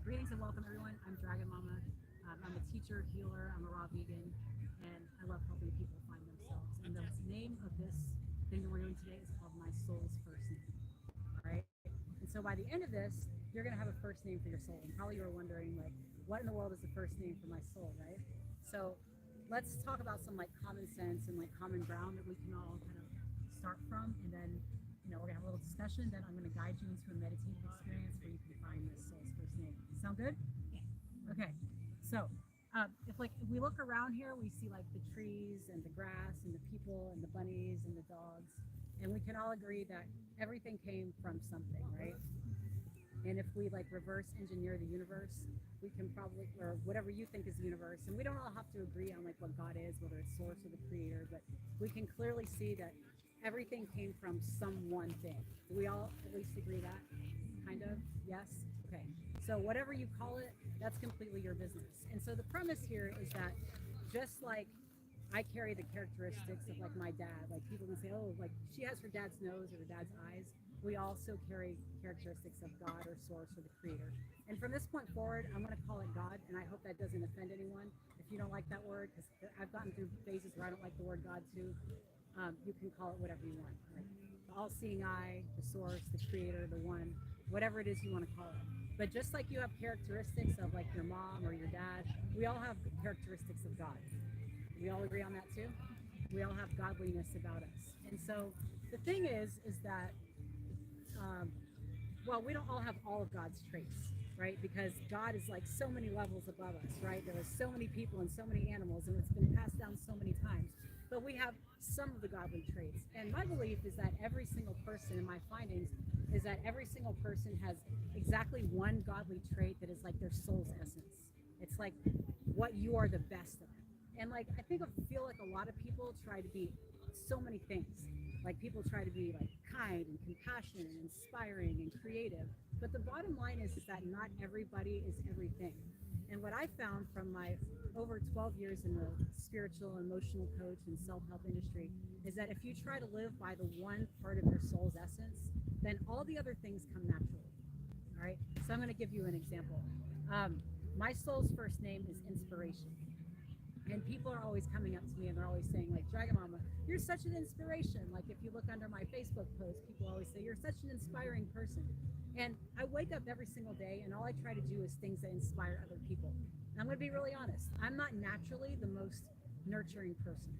Greetings and welcome, everyone. I'm Dragon Mama. I'm a teacher, healer, I'm a raw vegan, and I love helping people find themselves. And the name of this thing that we're doing today is called My Soul's First Name. All right. And so by the end of this, you're going to have a first name for your soul. And probably you were wondering, like, what in the world is the first name for my soul, right? So let's talk about some like common sense and like common ground that we can all kind of start from. And then, we're going to have a little discussion. Then I'm going to guide you into a meditative experience where you can find this soul's first name. Sound good? Okay. So if we look around here, we see like the trees and the grass and the people and the bunnies and the dogs, and we can all agree that everything came from something, right? And if we like reverse engineer the universe, we can probably, or whatever you think is the universe, and we don't all have to agree on like what God is, whether it's source or the creator, but we can clearly see that everything came from some one thing. Do we all at least agree that? Kind of? Yes? Okay. So whatever you call it, that's completely your business. And so the premise here is that just like I carry the characteristics of like my dad. Like people can say, oh, like she has her dad's nose or her dad's eyes. We also carry characteristics of God or source or the creator. And from this point forward, I'm going to call it God. And I hope that doesn't offend anyone. If you don't like that word, because I've gotten through phases where I don't like the word God too, you can call it whatever you want. Like the all-seeing eye, the source, the creator, the one, whatever it is you want to call it. But just like you have characteristics of like your mom or your dad, we all have characteristics of God. We all agree on that too. We all have godliness about us. And so the thing is that, um, well, we don't all have all of God's traits, right? Because God is like so many levels above us, right? There are so many people and so many animals, and it's been passed down so many times. But we have some of the godly traits. And my belief is that every single person, in my findings, is that every single person has exactly one godly trait that is like their soul's essence. It's like what you are the best of. And like I feel like a lot of people try to be so many things. Like people try to be like kind and compassionate and inspiring and creative. But the bottom line is that not everybody is everything. And what I found from my over 12 years in the spiritual, emotional coach and self-help industry is that if you try to live by the one part of your soul's essence, then all the other things come naturally. All right. So I'm going to give you an example. My soul's first name is inspiration. And people are always coming up to me and they're always saying, like, Dragon Mama, you're such an inspiration. Like, if you look under my Facebook post, people always say, you're such an inspiring person. And I wake up every single day and all I try to do is things that inspire other people. And I'm going to be really honest. I'm not naturally the most nurturing person.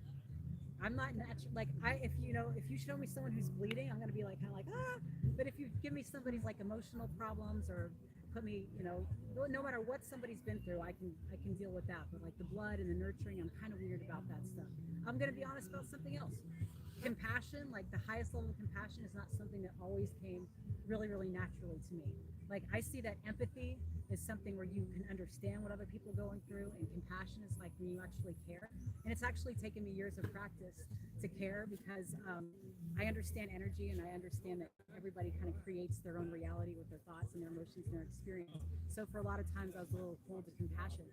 I'm not natural. Like if you show me someone who's bleeding, I'm gonna be like kind of like ah. But if you give me somebody's like emotional problems or put me, no matter what somebody's been through, I can deal with that. But like the blood and the nurturing, I'm kind of weird about that stuff. I'm gonna be honest about something else. Compassion, like the highest level of compassion, is not something that always came really, really naturally to me. Like I see that empathy is something where you can understand what other people are going through, and compassion is like when you actually care. And it's actually taken me years of practice to care because I understand energy and I understand that everybody kind of creates their own reality with their thoughts and their emotions and their experience. So for a lot of times I was a little cold to compassion.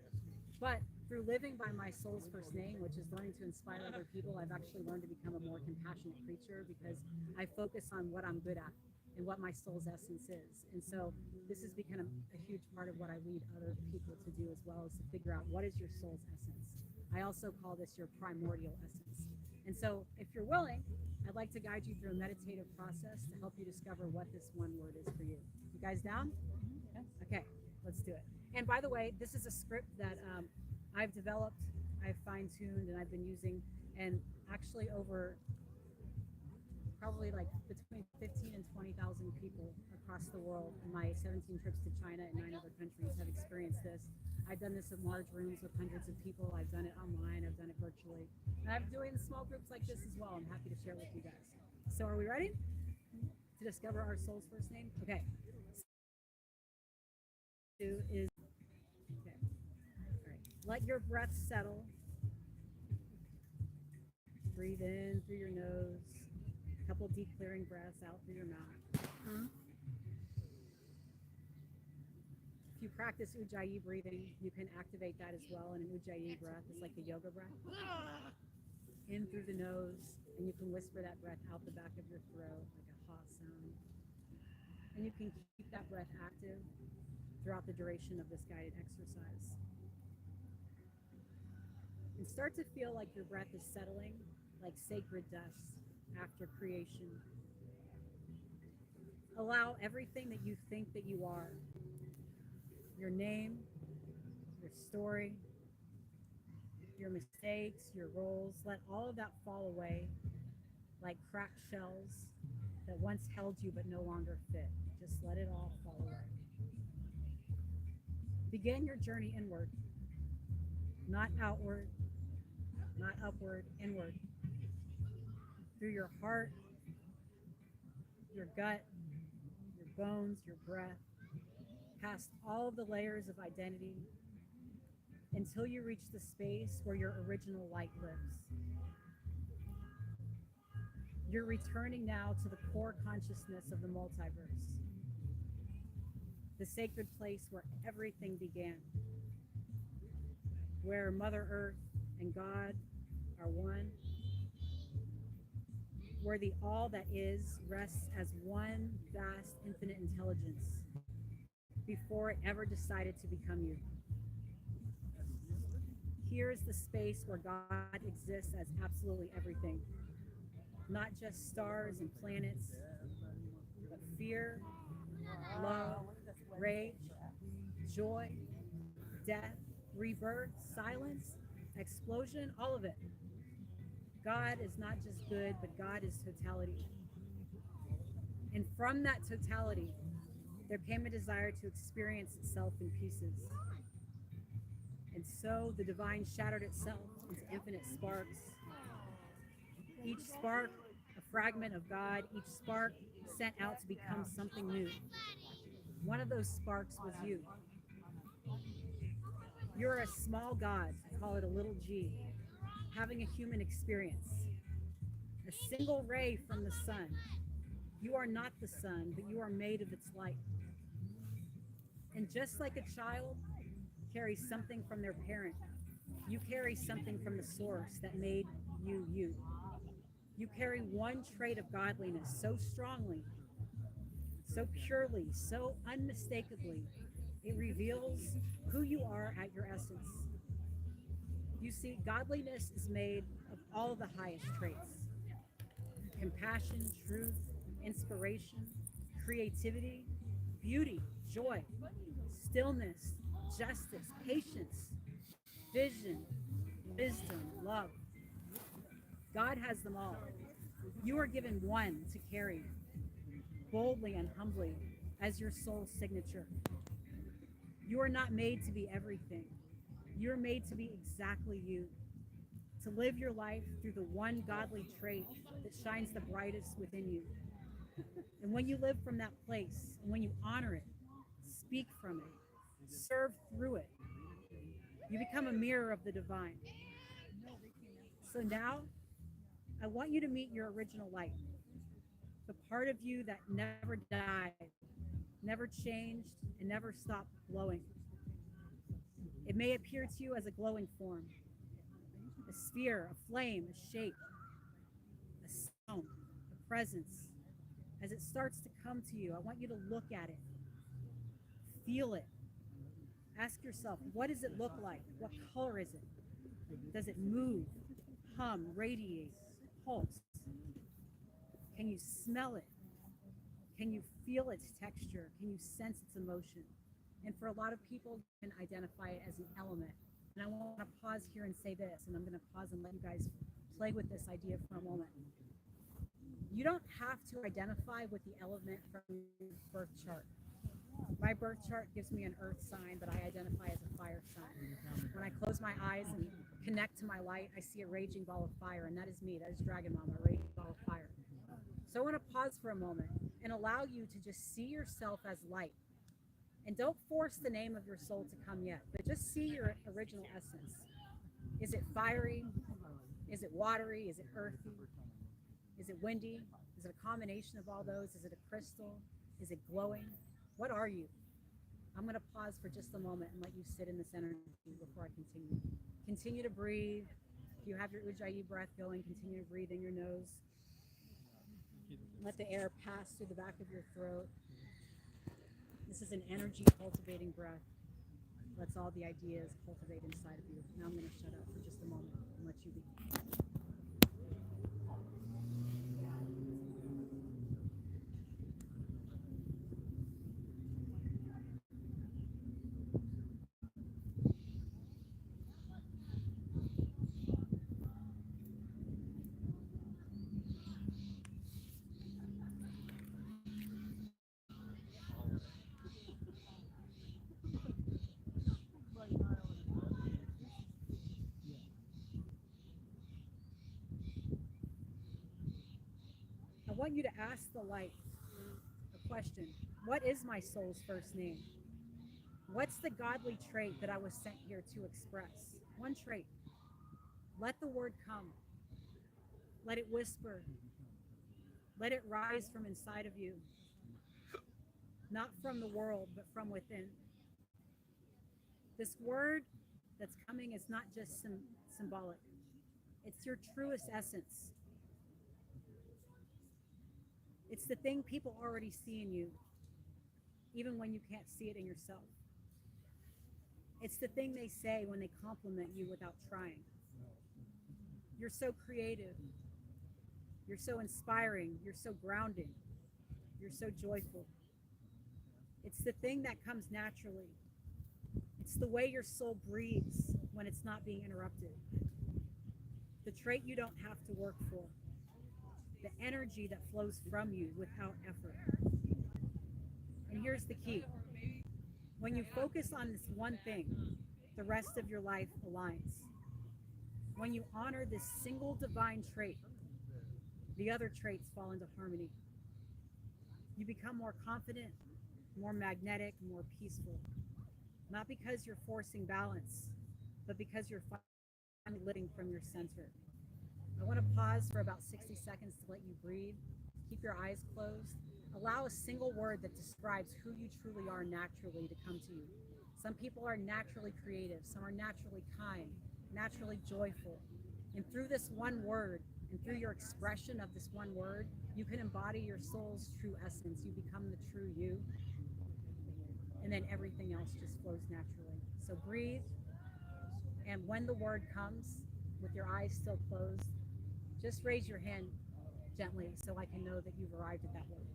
But through living by my soul's first name, which is learning to inspire other people, I've actually learned to become a more compassionate creature because I focus on what I'm good at and what my soul's essence is. And so this has become a huge part of what I lead other people to do as well, is to figure out what is your soul's essence. I also call this your primordial essence. And so if you're willing, I'd like to guide you through a meditative process to help you discover what this one word is for you. You guys down? Yes. Okay, let's do it. And by the way, this is a script that I've developed, I've fine-tuned, and I've been using, and actually over probably like between 15 and 20,000 people across the world in my 17 trips to China and 9 other countries have experienced this. I've done this in large rooms with hundreds of people. I've done it online. I've done it virtually. And I'm doing small groups like this as well. I'm happy to share with you guys. So are we ready to discover our soul's first name? Okay. So is okay. All right. Let your breath settle. Breathe in through your nose. A couple deep clearing breaths out through your mouth. If you practice Ujjayi breathing, you can activate that as well. And an Ujjayi breath is like the yoga breath. In through the nose, and you can whisper that breath out the back of your throat like a ha sound. And you can keep that breath active throughout the duration of this guided exercise. And start to feel like your breath is settling like sacred dust after creation. Allow everything that you think that you are, your name, your story, your mistakes, your roles, let all of that fall away like cracked shells that once held you but no longer fit. Just let it all fall away. Begin your journey inward, not outward, not upward, inward. Through your heart, your gut, your bones, your breath, past all of the layers of identity until you reach the space where your original light lives. You're returning now to the core consciousness of the multiverse, the sacred place where everything began, where Mother Earth and God are one, where the all that is rests as one vast infinite intelligence before it ever decided to become you. Here is the space where God exists as absolutely everything, not just stars and planets, but fear, love, rage, joy, death, rebirth, silence, explosion, all of it. God is not just good, but God is totality. And from that totality, there came a desire to experience itself in pieces. And so the divine shattered itself into infinite sparks. Each spark, a fragment of God, each spark sent out to become something new. One of those sparks was you. You're a small God, call it a little g, having a human experience. A single ray from the sun. You are not the sun, but you are made of its light. And just like a child carries something from their parent, you carry something from the source that made you you. You carry one trait of godliness so strongly, so purely, so unmistakably, it reveals who you are at your essence. You see, godliness is made of all the highest traits: compassion, truth, inspiration, creativity, beauty, joy, stillness, justice, patience, vision, wisdom, love. God has them all. You are given one to carry boldly and humbly as your soul's signature. You are not made to be everything. You're made to be exactly you, to live your life through the one godly trait that shines the brightest within you. And when you live from that place, and when you honor it, speak from it, serve through it, you become a mirror of the divine. So now, I want you to meet your original light, the part of you that never died, never changed, and never stopped glowing. It may appear to you as a glowing form, a sphere, a flame, a shape, a sound, a presence. As it starts to come to you, I want you to look at it, feel it. Ask yourself, what does it look like? What color is it? Does it move, hum, radiate, pulse? Can you smell it? Can you feel its texture? Can you sense its emotion? And for a lot of people, you can identify it as an element. And I want to pause here and say this, and I'm going to pause and let you guys play with this idea for a moment. You don't have to identify with the element from your birth chart. My birth chart gives me an earth sign, but I identify as a fire sign. When I close my eyes and connect to my light, I see a raging ball of fire, and that is me. That is Dragon Mama, a raging ball of fire. So I want to pause for a moment and allow you to just see yourself as light. And don't force the name of your soul to come yet, but just see your original essence. Is it fiery? Is it watery? Is it earthy? Is it windy? Is it a combination of all those? Is it a crystal? Is it glowing? What are you? I'm going to pause for just a moment and let you sit in this energy before I continue. Continue to breathe. If you have your Ujjayi breath going, continue to breathe in your nose. Let the air pass through the back of your throat. This is an energy cultivating breath. Lets all the ideas cultivate inside of you. Now I'm going to shut up for just a moment and let you be. I want you to ask the light a question. What is my soul's first name? What's the godly trait that I was sent here to express? One trait. Let the word come. Let it whisper. Let it rise from inside of you. Not from the world, but from within. This word that's coming is not just symbolic. It's your truest essence. It's the thing people already see in you, even when you can't see it in yourself. It's the thing they say when they compliment you without trying. You're so creative. You're so inspiring. You're so grounding. You're so joyful. It's the thing that comes naturally. It's the way your soul breathes when it's not being interrupted. The trait you don't have to work for. The energy that flows from you without effort. And here's the key. When you focus on this one thing, the rest of your life aligns. When you honor this single divine trait, the other traits fall into harmony. You become more confident, more magnetic, more peaceful. Not because you're forcing balance, but because you're finally living from your center. I want to pause for about 60 seconds to let you breathe. Keep your eyes closed. Allow a single word that describes who you truly are naturally to come to you. Some people are naturally creative. Some are naturally kind, naturally joyful. And through this one word, and through your expression of this one word, you can embody your soul's true essence. You become the true you. And then everything else just flows naturally. So breathe. And when the word comes, with your eyes still closed, just raise your hand gently so I can know that you've arrived at that word.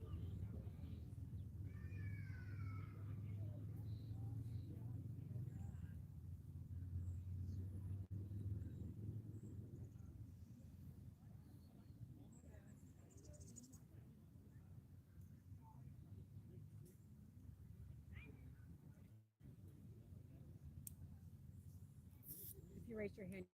If you raise your hand,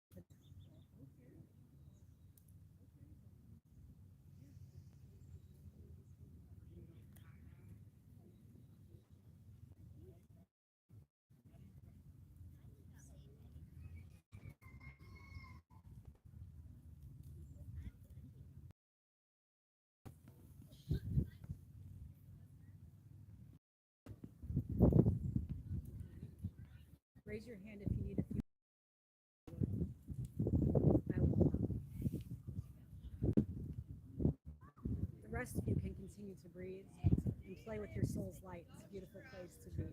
raise your hand if you need a few. I will allow. The rest of you can continue to breathe and play with your soul's light. It's a beautiful place to be.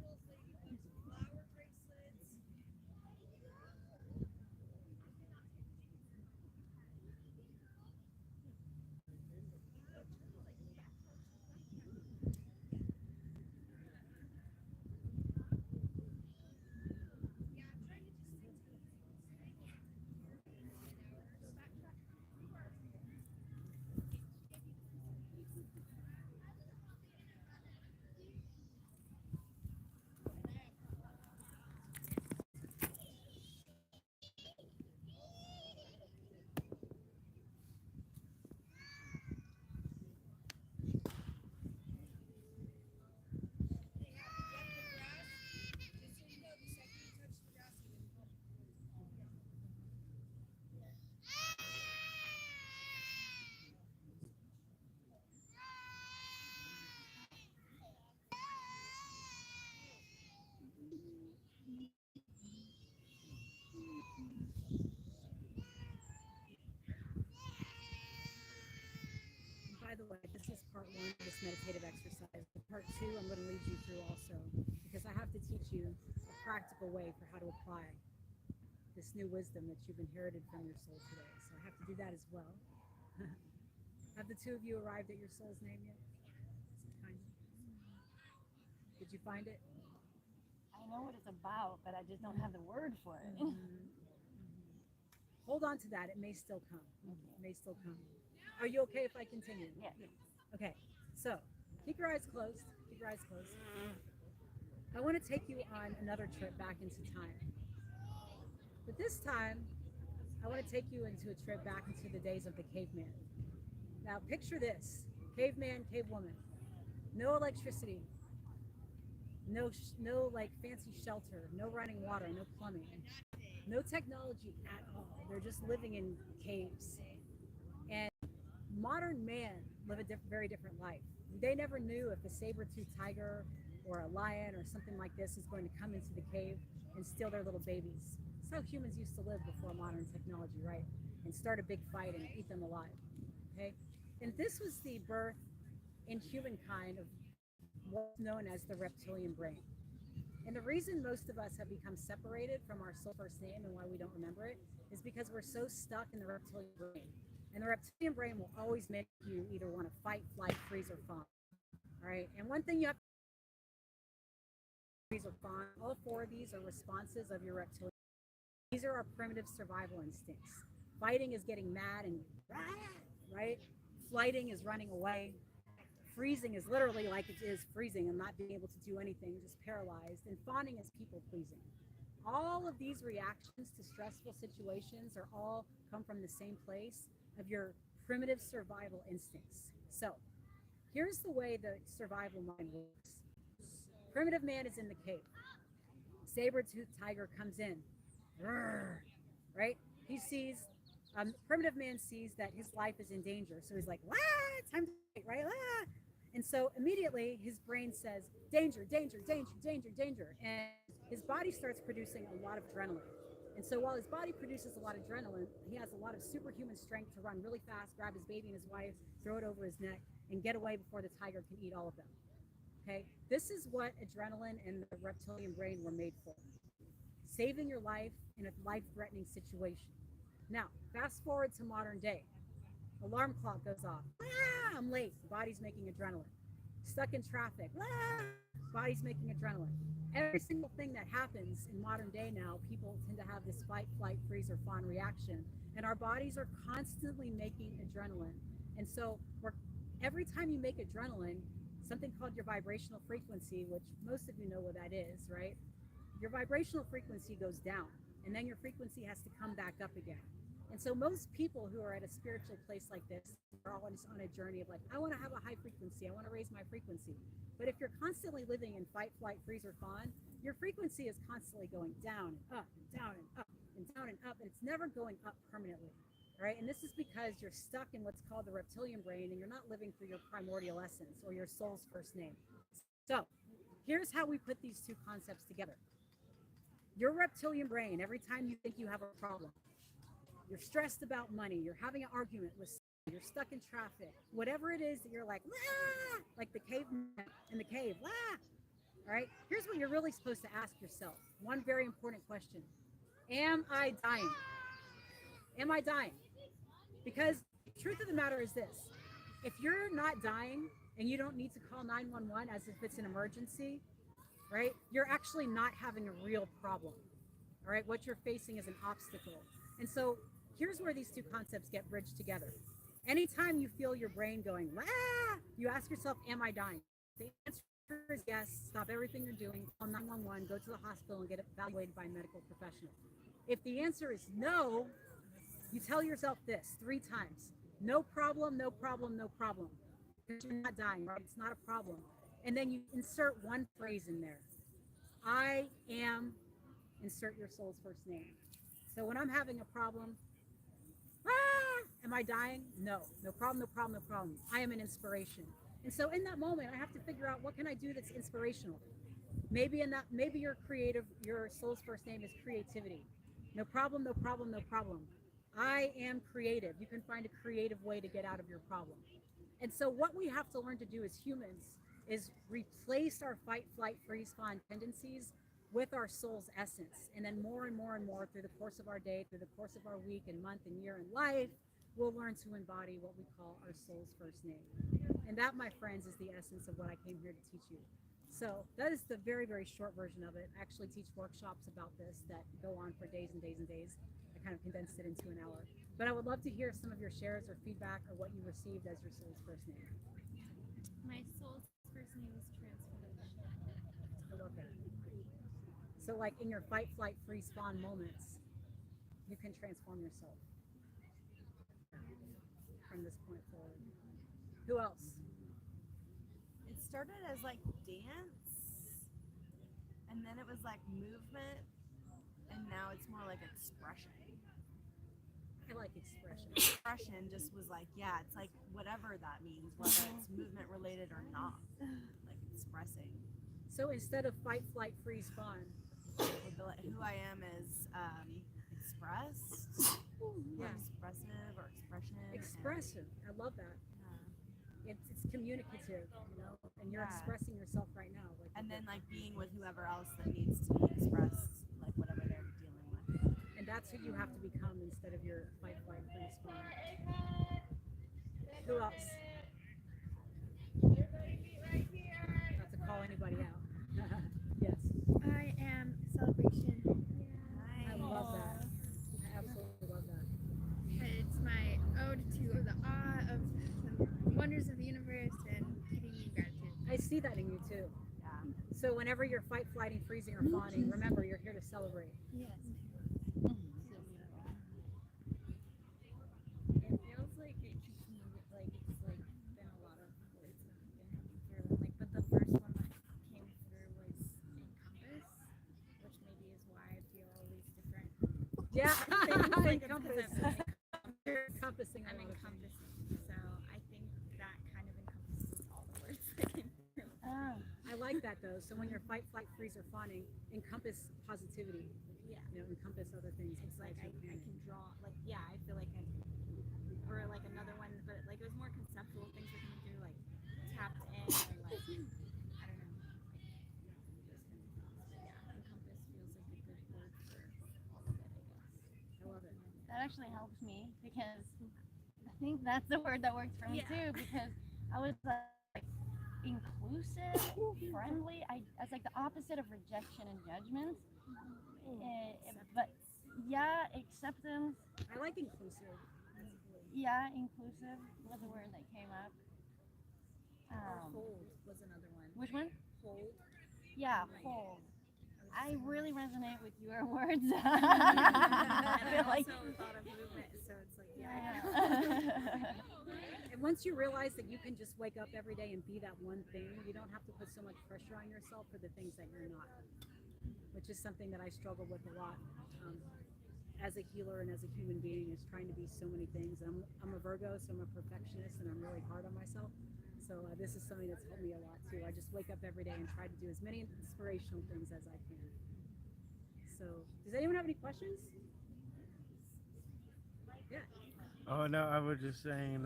By the way, this is part one of this meditative exercise. The part part two, I'm going to lead you through also, because I have to teach you a practical way for how to apply this new wisdom that you've inherited from your soul today. So I have to do that as well. Have the two of you arrived at your soul's name yet? Kind of. Did you find it? I know what it's about, but I just don't have the word for it. Hold on to that. It may still come. It may still come. Are you okay if I continue? Yeah. Okay. So keep your eyes closed. Keep your eyes closed. I want to take you on another trip back into time. But this time, I want to take you into a trip back into the days of the caveman. Now, picture this: caveman, cavewoman, no electricity, no like fancy shelter, no running water, no plumbing, no technology at all. They're just living in caves. And modern man live a very different life. They never knew if a saber-toothed tiger or a lion or something like this is going to come into the cave and steal their little babies. That's how humans used to live before modern technology, right? And start a big fight and eat them alive. Okay? And this was the birth in humankind of what's known as the reptilian brain. And the reason most of us have become separated from our soul first name and why we don't remember it is because we're so stuck in the reptilian brain. And the reptilian brain will always make you either want to fight, flight, freeze, or fawn. All right. And one thing you have to freeze or fawn, all four of these are responses of your reptilian. These are our primitive survival instincts. Fighting is getting mad and right? Flighting is running away. Freezing is literally like it is freezing and not being able to do anything, just paralyzed. And fawning is people pleasing. All of these reactions to stressful situations are all come from the same place of your primitive survival instincts. So here's the way the survival mind works. Primitive man is in the cave. Saber-toothed tiger comes in, right? He sees, primitive man sees that his life is in danger. So he's like, time to fight, right? And so immediately his brain says, danger, danger, danger, danger, danger. And his body starts producing a lot of adrenaline. And so while his body produces a lot of adrenaline, he has a lot of superhuman strength to run really fast, grab his baby and his wife, throw it over his neck, and get away before the tiger can eat all of them. Okay? This is what adrenaline and the reptilian brain were made for. Saving your life in a life-threatening situation. Now, fast forward to modern day. Alarm clock goes off. I'm late. Body's making adrenaline. Stuck in traffic. Body's making adrenaline. Every single thing that happens in modern day now, people tend to have this fight, flight, freeze, or fawn reaction. And our bodies are constantly making adrenaline. And so every time you make adrenaline, something called your vibrational frequency, which most of you know what that is, right? Your vibrational frequency goes down, and then your frequency has to come back up again. And so most people who are at a spiritual place like this are always on a journey of like, I want to have a high frequency. I want to raise my frequency. But if you're constantly living in fight, flight, freeze, or fawn, your frequency is constantly going down and up and down and up and down and up, and it's never going up permanently. All right. And this is because you're stuck in what's called the reptilian brain, and you're not living through your primordial essence or your soul's first name. So here's how we put these two concepts together. Your reptilian brain, every time you think you have a problem, you're stressed about money, you're having an argument with someone, you're stuck in traffic, whatever it is that you're like the caveman in the cave, all right, here's what you're really supposed to ask yourself. One very important question. Am I dying? Am I dying? Because the truth of the matter is this. If you're not dying and you don't need to call 911 as if it's an emergency, right, you're actually not having a real problem. All right, what you're facing is an obstacle. And so here's where these two concepts get bridged together. Anytime you feel your brain going, you ask yourself, am I dying? The answer is yes. Stop everything you're doing, call 911, go to the hospital and get evaluated by a medical professional. If the answer is no, you tell yourself this 3 times. No problem, no problem, no problem. Because you're not dying, right? It's not a problem. And then you insert one phrase in there. I am, insert your soul's first name. So when I'm having a problem, am I dying? No, no problem, no problem, no problem. I am an inspiration. And so in that moment, I have to figure out what can I do that's inspirational. Maybe your soul's first name is creativity. No problem, no problem, no problem. I am creative. You can find a creative way to get out of your problem. And so what we have to learn to do as humans is replace our fight, flight, freeze, fawn tendencies with our soul's essence. And then more and more and more through the course of our day, through the course of our week and month and year and life, we'll learn to embody what we call our soul's first name. And that, my friends, is the essence of what I came here to teach you. So that is the very, very short version of it. I actually teach workshops about this that go on for days and days and days. I kind of condensed it into an hour. But I would love to hear some of your shares or feedback or what you received as your soul's first name. My soul's first name is transformation. I love that. So like in your fight, flight, freeze, fawn moments, you can transform yourself from this point forward. Who else? It started as like dance, and then it was like movement, and now it's more like expression. I like expression. Expression just was like, yeah, it's like whatever that means, whether it's movement related or not, like expressing. So instead of fight, flight, freeze, fawn, Who I am is expressed, yeah, expressive or expression. expressive. I love that. It's communicative, and you're Yeah. expressing yourself right now. Like And then like being with whoever else that needs to be expressed, like whatever they're dealing with. and that's who you have to become instead of your fight, flight, freeze, fawn. Who else? Not to call anybody out. Yes, I am celebration. I love that. I absolutely love that. It's my ode to the awe of the wonders of the universe and giving me gratitude. I see that in you too. Yeah. So whenever you're fight, flighting, freezing, or fawning, remember you're here to celebrate. Yes. It feels like it keeps moving, like it's like been a lot of words that I've been having through. Like, but the first one that came through was encompass, which maybe is why I feel all these different Yeah, things. Like encompass. You're encompassing. I'm a lot of things. encompassing. So I think that kind of encompasses all the words that came through. Oh, I like that though. So when you're fight, flight, freeze, or fawning, encompass positivity. Yeah. Encompass other things. It's like I can draw, like, yeah, I feel like or like another one, but like it was more conceptual things that came through, like tapped in, or like, I don't know, like, yeah, encompass feels like a good word for all of it, I guess. I love it. that actually helps me because I think that's the word that works for me Yeah. too. Because I was like inclusive, friendly. I was like the opposite of rejection and judgment. But yeah, acceptance. I like inclusive. Yeah, inclusive was a word that came up. Hold was another one. Which one? Hold. Yeah, hold. I really resonate with your words. And I I feel like also thought of movement, so it's like, yeah. yeah. And once you realize that you can just wake up every day and be that one thing, you don't have to put so much pressure on yourself for the things that you're not, which is something that I struggle with a lot. As a healer and as a human being, is trying to be so many things. I'm a Virgo, so I'm a perfectionist, and I'm really hard on myself. So this is something that's helped me a lot too. I just wake up every day and try to do as many inspirational things as I can. So, does anyone have any questions? Yeah. Oh no, I was just saying.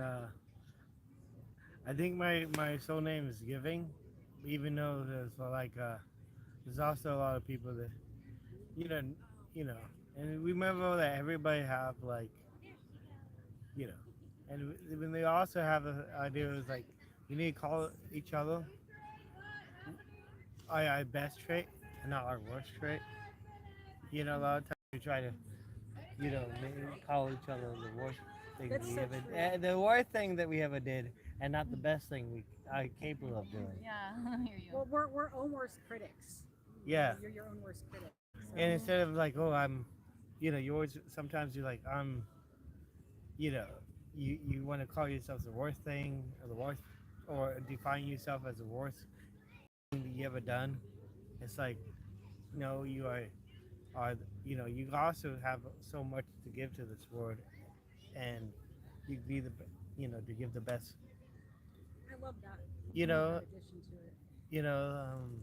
I think my soul name is Giving, even though there's also a lot of people that you know, and remember that everybody have and when they also have an idea is like we need to call each other our best trait and not our worst trait. A lot of times we try to maybe call each other the worst thing That's we so ever true. the worst thing that we ever did, and not the best thing we are capable of doing. Yeah, I hear you. Well, we're our own worst critics. Yeah, You're your own worst critic. So, and instead of like, oh, I'm, you always sometimes you're like, I'm, you want to call yourself the worst thing or the worst, or define yourself as the worst thing that you ever done. It's like, no, you are you also have so much to give to this world, and you be to give the best. I love that. You know, That addition to it. um,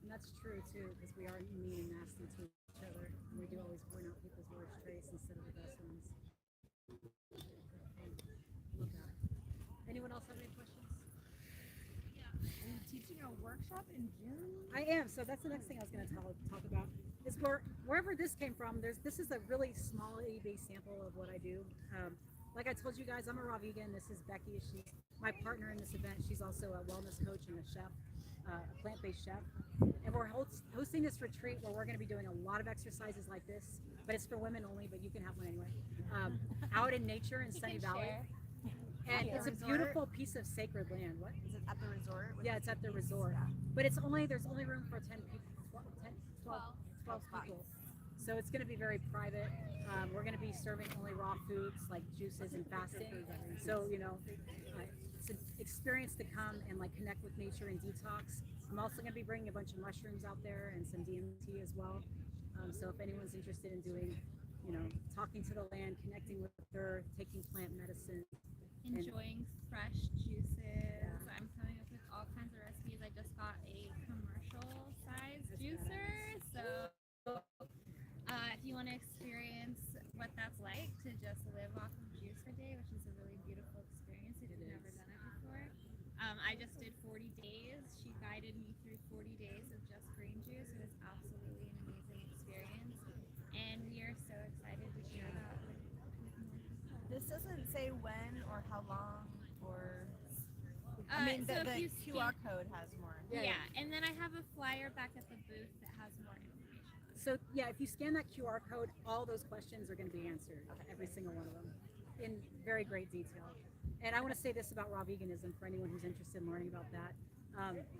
And that's true too, because we are mean and nasty to each other. And we do always point out people's worst traits instead of the best ones. Love that. Anyone else have any questions? Are you teaching a workshop in June? I am. So that's the next thing I was going to talk about. Is wherever this came from. This is a really small based sample of what I do. Like I told you guys, I'm a raw vegan. This is Becky. She's my partner in this event. She's also a wellness coach and a chef, a plant-based chef. And we're hosting this retreat where we're going to be doing a lot of exercises like this, but it's for women only. But you can have one anyway. Out in nature in Sunny Valley. And At it's the a resort? beautiful piece of sacred land. What? Is it at the resort? Yeah, it's at the resort. But there's only room for 10 people, 12 people. So it's going to be very private. We're going to be serving only raw foods like juices and fasting. So, it's an experience to come and like connect with nature and detox. I'm also going to be bringing a bunch of mushrooms out there and some DMT as well. So if anyone's interested in doing, talking to the land, connecting with the earth, taking plant medicine. Enjoying fresh juices. I'm coming up with all kinds of recipes. I just got a commercial size juicer. So if you want to experience what that's like to just live off of juice for a day, which is a really beautiful experience if you've never done it before. I just did 40 days. She guided me through 40 days of just green juice. It was absolutely an amazing experience. And we are so excited to share that with more people. This doesn't say when or how long or. Uh, I mean, so the if you QR code has more. Yeah, and then I have a flyer back at the booth that has more information. So yeah, if you scan that QR code, all those questions are going to be answered, every single one of them, in very great detail. And I want to say this about raw veganism for anyone who's interested in learning about that.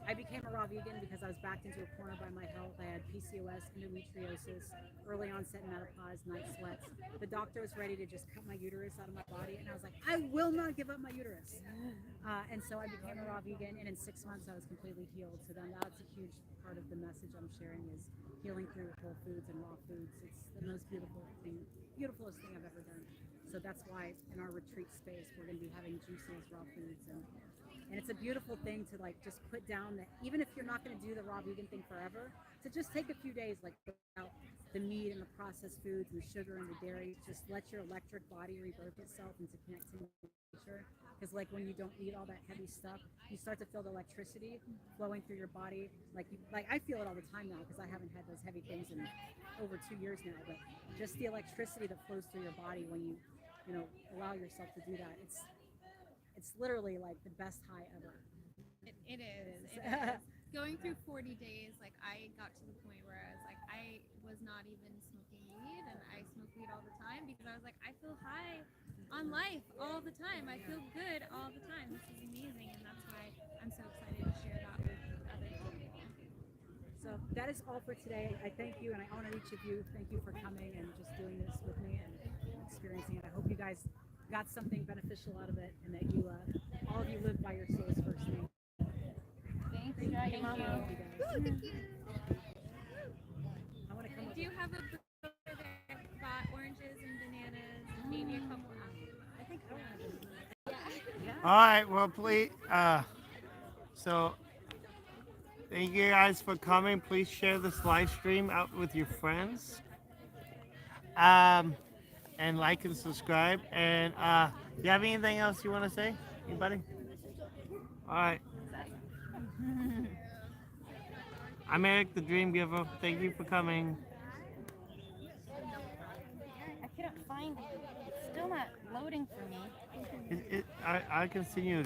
I became a raw vegan because I was backed into a corner by my health. I had PCOS, endometriosis, early onset menopause, night sweats. The doctor was ready to just cut my uterus out of my body, and I was like, I will not give up my uterus. And so I became a raw vegan, and in 6 months I was completely healed. So then that's a huge part of the message I'm sharing is healing through whole foods and raw foods. It's the most beautifulest thing I've ever done. So that's why in our retreat space we're going to be having juices, raw foods, and it's a beautiful thing to like just put down that even if you're not going to do the raw vegan thing forever, to just take a few days, like put out the meat and the processed foods and the sugar and the dairy, just let your electric body rebirth itself into connecting with nature. Because like when you don't eat all that heavy stuff, you start to feel the electricity flowing through your body. Like I feel it all the time now because I haven't had those heavy things in over 2 years now. But just the electricity that flows through your body when you allow yourself to do that, it's literally like the best high ever. It is. It is. Going through 40 days, like I got to the point where I was like, I was not even smoking weed, and I smoke weed all the time because I was like, I feel high on life all the time. I feel good all the time. This is amazing, and that's why I'm so excited to share that with other people. So that is all for today. I thank you and I honor each of you. Thank you for coming and just doing this with me and experiencing it. I hope you guys got something beneficial out of it and that you, all of you live by your soul's first name. Thanks, Thank Dragon you, Mama. Mama. Thank you. I want to come I up do have a booth over there. Bought oranges and bananas, maybe a couple apples. I think I want to Yeah. All right. Well, please. So, thank you guys for coming. Please share this live stream out with your friends. And like and subscribe. And you have anything else you want to say? Anybody? All right. I'm Eric, the Dream Giver. Thank you for coming. I couldn't find it. It's still not loading for me. I can see you.